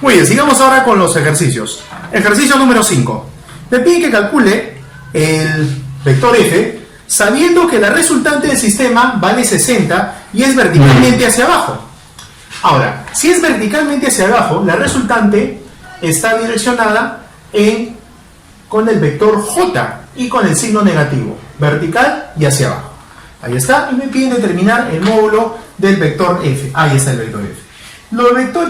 Muy bien, sigamos ahora con los ejercicios. Ejercicio número 5. Me pide que calcule el vector f sabiendo que la resultante del sistema vale 60 y es verticalmente hacia abajo. Ahora, si es verticalmente hacia abajo, la resultante está direccionada con el vector j y con el signo negativo, vertical y hacia abajo. Ahí está, y me piden determinar el módulo del vector f. Ahí está el vector f.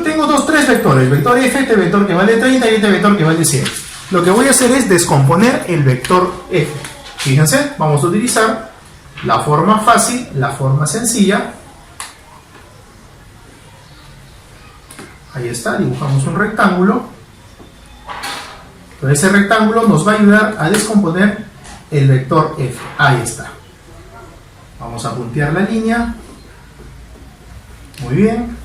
Tengo tres vectores, el vector f, este vector que vale 30 y este vector que vale 100. Lo que voy a hacer es descomponer el vector f. Fíjense, vamos a utilizar la forma fácil, la forma sencilla. Ahí está, dibujamos un rectángulo. Entonces ese rectángulo nos va a ayudar a descomponer el vector f. Ahí está. Vamos a puntear la línea. Muy bien.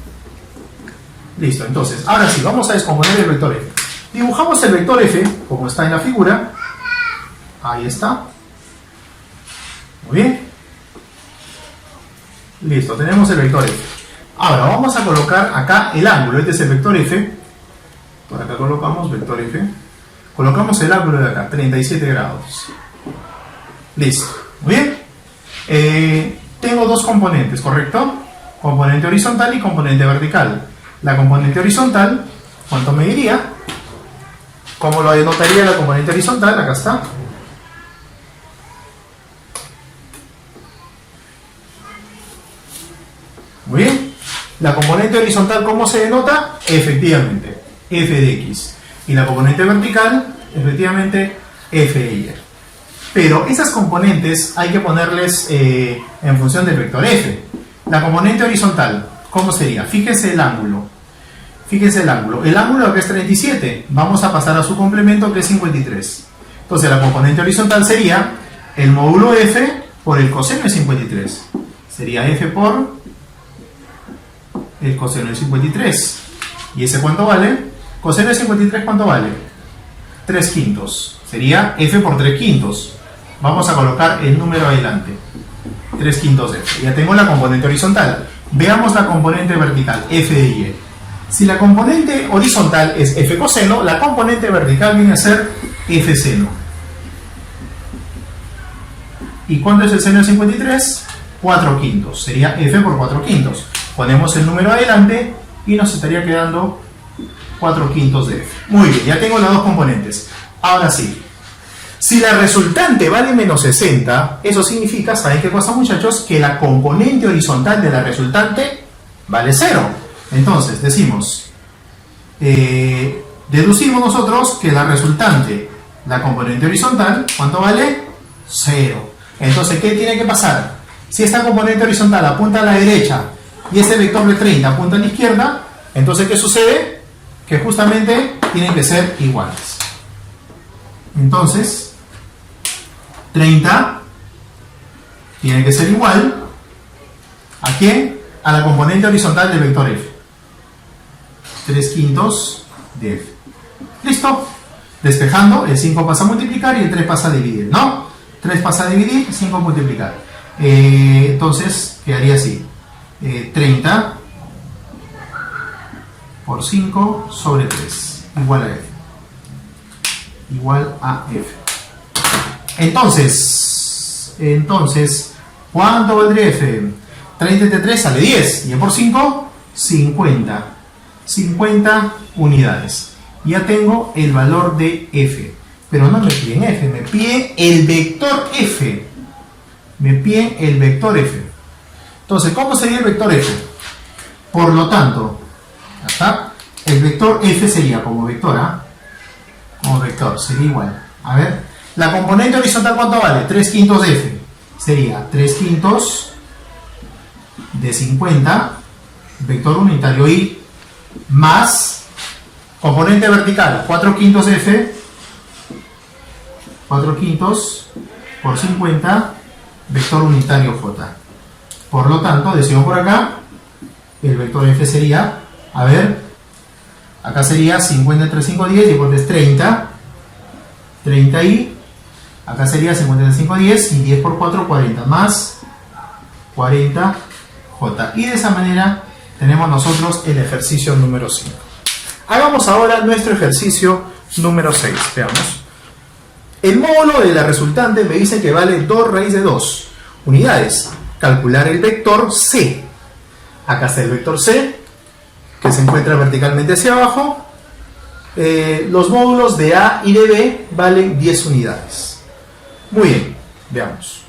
Listo, entonces, ahora sí, vamos a descomponer el vector f. Dibujamos el vector f, como está en la figura. Ahí está. Muy bien. Listo, tenemos el vector f. Ahora vamos a colocar acá el ángulo. Este es el vector f. Por acá colocamos vector f. Colocamos el ángulo de acá, 37 grados. Listo. Muy bien. Tengo dos componentes, ¿correcto? Componente horizontal y componente vertical. La componente horizontal, ¿cuánto mediría? ¿Cómo lo denotaría la componente horizontal? Acá está. Muy bien. La componente horizontal, ¿cómo se denota? Efectivamente, f de x. Y la componente vertical, efectivamente, f de y. Pero esas componentes hay que ponerles en función del vector f. La componente horizontal, ¿cómo sería? Fíjense el ángulo. Fíjense el ángulo. El ángulo acá es 37. Vamos a pasar a su complemento, que es 53. Entonces la componente horizontal sería el módulo f por el coseno de 53. Sería f por el coseno de 53. ¿Y ese cuánto vale? Coseno de 53, ¿cuánto vale? 3 quintos. Sería f por 3 quintos. Vamos a colocar el número adelante. 3 quintos de f. Ya tengo la componente horizontal. Veamos la componente vertical, f de y. Si la componente horizontal es f coseno, la componente vertical viene a ser f seno. ¿Y cuánto es el seno de 53? 4 quintos. Sería f por 4 quintos. Ponemos el número adelante y nos estaría quedando 4 quintos de f. Muy bien, ya tengo las dos componentes. Ahora sí, si la resultante vale menos 60, eso significa, ¿saben qué cosa, muchachos? Que la componente horizontal de la resultante vale 0. Entonces, decimos, deducimos nosotros que la resultante, la componente horizontal, ¿cuánto vale? 0. Entonces, ¿qué tiene que pasar? Si esta componente horizontal apunta a la derecha y este vector de 30 apunta a la izquierda, entonces, ¿qué sucede? Que justamente tienen que ser iguales. Entonces, 30 tiene que ser igual ¿a quién? A la componente horizontal del vector f. 3 quintos de f. ¿Listo? Despejando, el 5 pasa a multiplicar y el 3 pasa a dividir, ¿no? 3 pasa a dividir, 5 a multiplicar. Entonces, quedaría así. 30 por 5 sobre 3, igual a f. Igual a f. Entonces, ¿cuánto valdría f? 30 entre 3 sale 10. ¿Y por 5? 50. 50 unidades. Ya tengo el valor de f. Pero no me piden f, me piden el vector f. Me piden el vector f. Entonces, ¿cómo sería el vector f? Por lo tanto, ¿está? El vector f sería como vector, como vector, sería igual. A ver, la componente horizontal, ¿cuánto vale? 3 quintos de f. Sería 3 quintos de 50, vector unitario y más componente vertical, 4 quintos de f, 4 quintos por 50, vector unitario j. Por lo tanto, decimos por acá, el vector f sería, a ver, acá sería 50 entre 5, 10, y por es 30, 30 y, acá sería 50 entre 5, 10, y 10 por 4, 40, más 40 j. Y de esa manera tenemos nosotros el ejercicio número 5. Hagamos ahora nuestro ejercicio número 6. Veamos. El módulo de la resultante me dice que vale 2 raíz de 2 unidades. Calcular el vector C. Acá está el vector C, que se encuentra verticalmente hacia abajo. Los módulos de A y de B valen 10 unidades. Muy bien, veamos.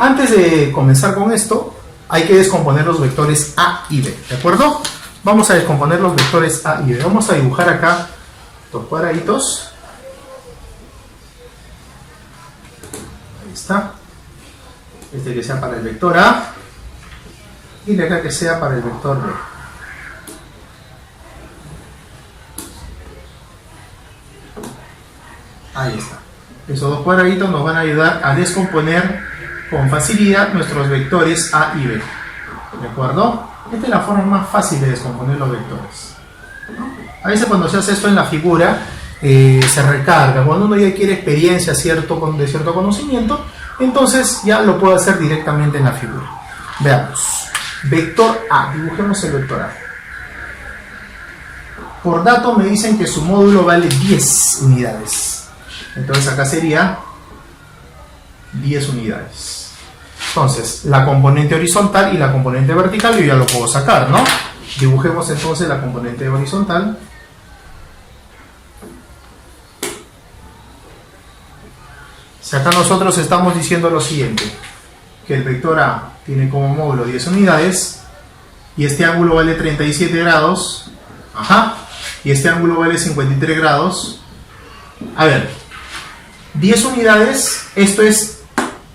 Antes de comenzar con esto, hay que descomponer los vectores A y B, ¿de acuerdo? Vamos a descomponer los vectores A y B. Vamos a dibujar acá dos cuadraditos. Ahí está. Este que sea para el vector A y de acá que sea para el vector B. Ahí está. Esos dos cuadraditos nos van a ayudar a descomponer con facilidad nuestros vectores A y B. ¿De acuerdo? Esta es la forma más fácil de descomponer los vectores. A veces cuando se hace esto en la figura, se recarga. Cuando uno ya quiere experiencia de cierto conocimiento, entonces ya lo puedo hacer directamente en la figura. Veamos. Vector A. Dibujemos el vector A. Por dato me dicen que su módulo vale 10 unidades. Entonces acá sería 10 unidades. Entonces, la componente horizontal y la componente vertical yo ya lo puedo sacar, ¿no? Dibujemos entonces la componente horizontal. Si acá nosotros estamos diciendo lo siguiente, que el vector A tiene como módulo 10 unidades y este ángulo vale 37 grados, y este ángulo vale 53 grados. A ver, 10 unidades, esto es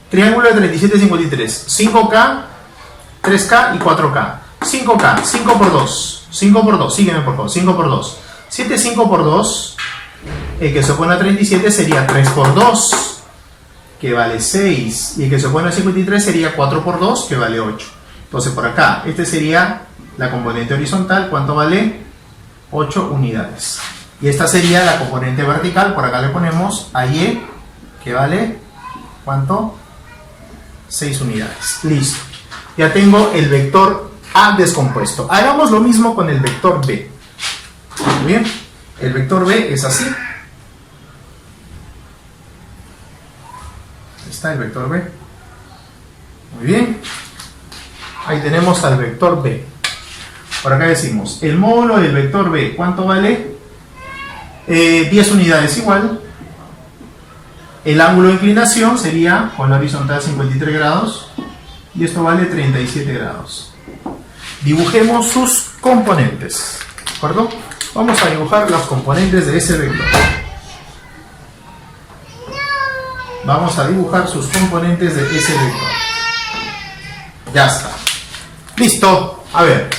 triángulo de 37 y 53, 5K, 3K y 4K. 5K, 5 por 2, 5 por 2, sígueme por favor, 5 por 2. 7, 5 por 2, el que se opone a 37 sería 3 por 2, que vale 6. Y el que se opone a 53 sería 4 por 2, que vale 8. Entonces por acá, este sería la componente horizontal, ¿cuánto vale? 8 unidades. Y esta sería la componente vertical, por acá le ponemos AY, que vale, ¿cuánto? 6 unidades. Listo. Ya tengo el vector A descompuesto. Hagamos lo mismo con el vector B. Muy bien. El vector B es así. Ahí está el vector B. Muy bien. Ahí tenemos al vector B. Por acá decimos, el módulo del vector B, ¿cuánto vale? 10 unidades igual. El ángulo de inclinación sería con la horizontal 53 grados y esto vale 37 grados. Dibujemos sus componentes, ¿de acuerdo? Vamos a dibujar los componentes de ese vector. Vamos a dibujar sus componentes de ese vector. Ya está. Listo. A ver,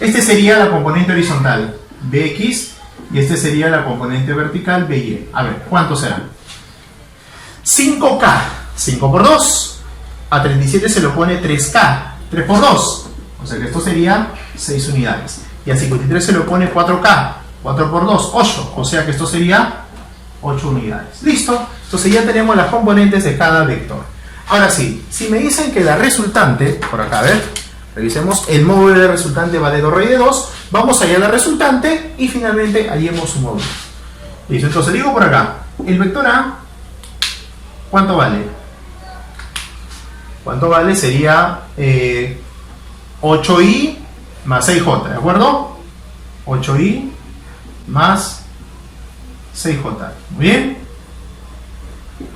este sería la componente horizontal BX y este sería la componente vertical BY. A ver, ¿cuántos serán? 5K, 5 por 2, a 37 se le pone 3K, 3 por 2, o sea que esto sería 6 unidades. Y a 53 se le pone 4K, 4 por 2, 8, o sea que esto sería 8 unidades. Listo, entonces ya tenemos las componentes de cada vector. Ahora sí, si me dicen que la resultante, por acá a ver, revisemos, el módulo de la resultante vale 2 raíz de 2, vamos allá a la resultante y finalmente hallemos su módulo. Listo, entonces digo por acá, el vector A, ¿cuánto vale? ¿Cuánto vale? Sería 8i más 6j, ¿de acuerdo? 8i más 6j. Muy bien.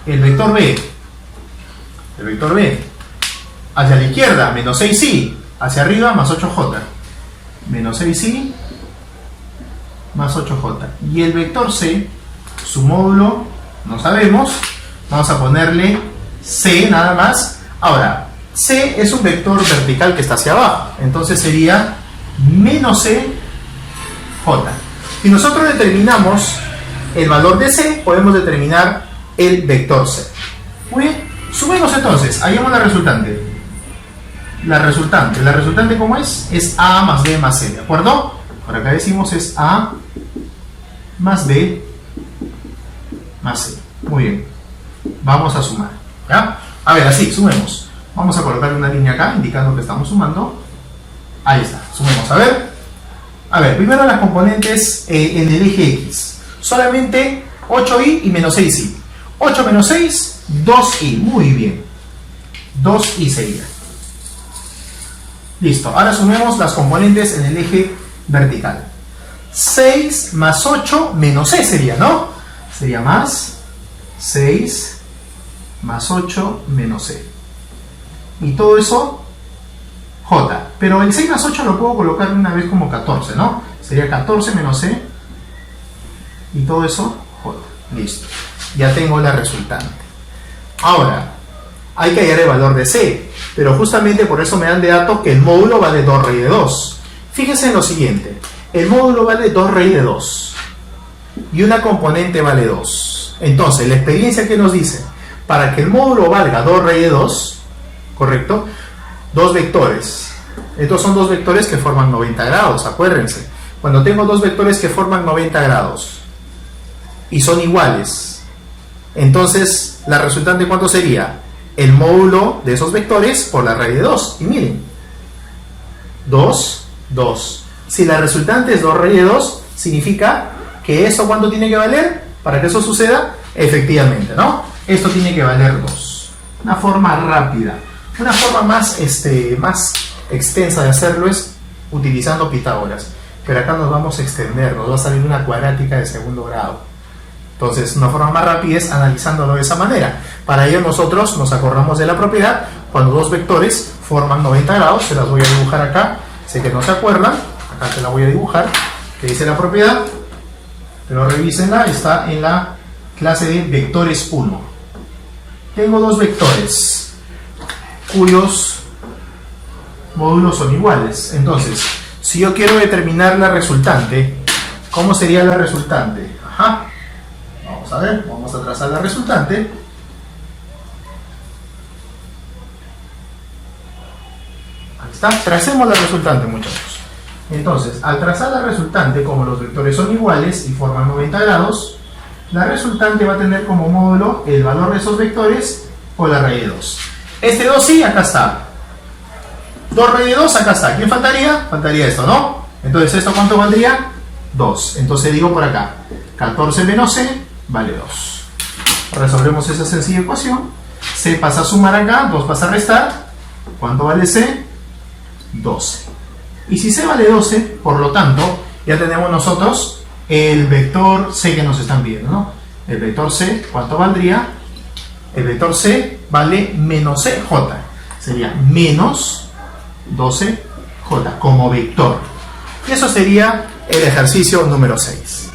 El vector B. El vector B. Hacia la izquierda, menos 6i. Hacia arriba, más 8j. Menos 6i más 8j. Y el vector C, su módulo, no sabemos. Vamos a ponerle C nada más. Ahora, C es un vector vertical que está hacia abajo. Entonces sería menos C, J. Si nosotros determinamos el valor de C, podemos determinar el vector C. Muy bien. Sumemos entonces. Hallemos la resultante. La resultante ¿cómo es? Es A más B más C, ¿de acuerdo? Por acá decimos es A más B más C. Muy bien. Vamos a sumar, ¿ya? A ver, así, sumemos. Vamos a colocar una línea acá indicando que estamos sumando. Ahí está, sumemos. A ver, A ver, primero las componentes en el eje X. Solamente 8y y menos 6y. 8 menos 6, 2y. Muy bien. 2y sería. Listo. Ahora sumemos las componentes en el eje vertical. 6 más 8 menos c sería, ¿no? Sería más 6 más 8 menos c. Y todo eso, j. Pero el 6 más 8 lo puedo colocar una vez como 14, ¿no? Sería 14 menos c. Y todo eso, j. Listo. Ya tengo la resultante. Ahora, hay que hallar el valor de c. Pero justamente por eso me dan de dato que el módulo vale 2 raíz de 2. Fíjense en lo siguiente. El módulo vale 2 raíz de 2. Y una componente vale 2. Entonces, la experiencia que nos dice, para que el módulo valga 2 raíz de 2, ¿correcto? Dos vectores. Estos son dos vectores que forman 90 grados, acuérdense. Cuando tengo dos vectores que forman 90 grados y son iguales, entonces la resultante ¿cuánto sería? El módulo de esos vectores por la raíz de 2. Y miren, 2, 2. Si la resultante es 2 raíz de 2, significa que ¿eso cuánto tiene que valer? Para que eso suceda, efectivamente, ¿no? Esto tiene que valer 2. Una forma rápida. Una forma más extensa de hacerlo es utilizando Pitágoras. Pero acá nos vamos a extender, nos va a salir una cuadrática de segundo grado. Entonces, una forma más rápida es analizándolo de esa manera. Para ello nosotros nos acordamos de la propiedad cuando dos vectores forman 90 grados. Se las voy a dibujar acá. Sé que no se acuerdan. Acá te la voy a dibujar. Que dice la propiedad. Pero revísenla. Está en la clase de vectores 1. Tengo dos vectores cuyos módulos son iguales. Entonces, si yo quiero determinar la resultante, ¿cómo sería la resultante? Ajá. Vamos a ver, vamos a trazar la resultante. Ahí está, tracemos la resultante, muchachos. Entonces, al trazar la resultante, como los vectores son iguales y forman 90 grados, la resultante va a tener como módulo el valor de esos vectores por la raíz de 2. Este 2 sí, acá está. 2 raíz de 2, acá está. ¿Quién faltaría? Faltaría esto, ¿no? Entonces, ¿esto cuánto valdría? 2. Entonces digo por acá, 14 menos c vale 2. Resolvemos esa sencilla ecuación. C pasa a sumar acá, 2 pasa a restar. ¿Cuánto vale c? 12. Y si c vale 12, por lo tanto, ya tenemos nosotros el vector c que nos están pidiendo, ¿no? El vector c, ¿cuánto valdría? El vector c vale menos cj. Sería menos 12j como vector. Y eso sería el ejercicio número 6.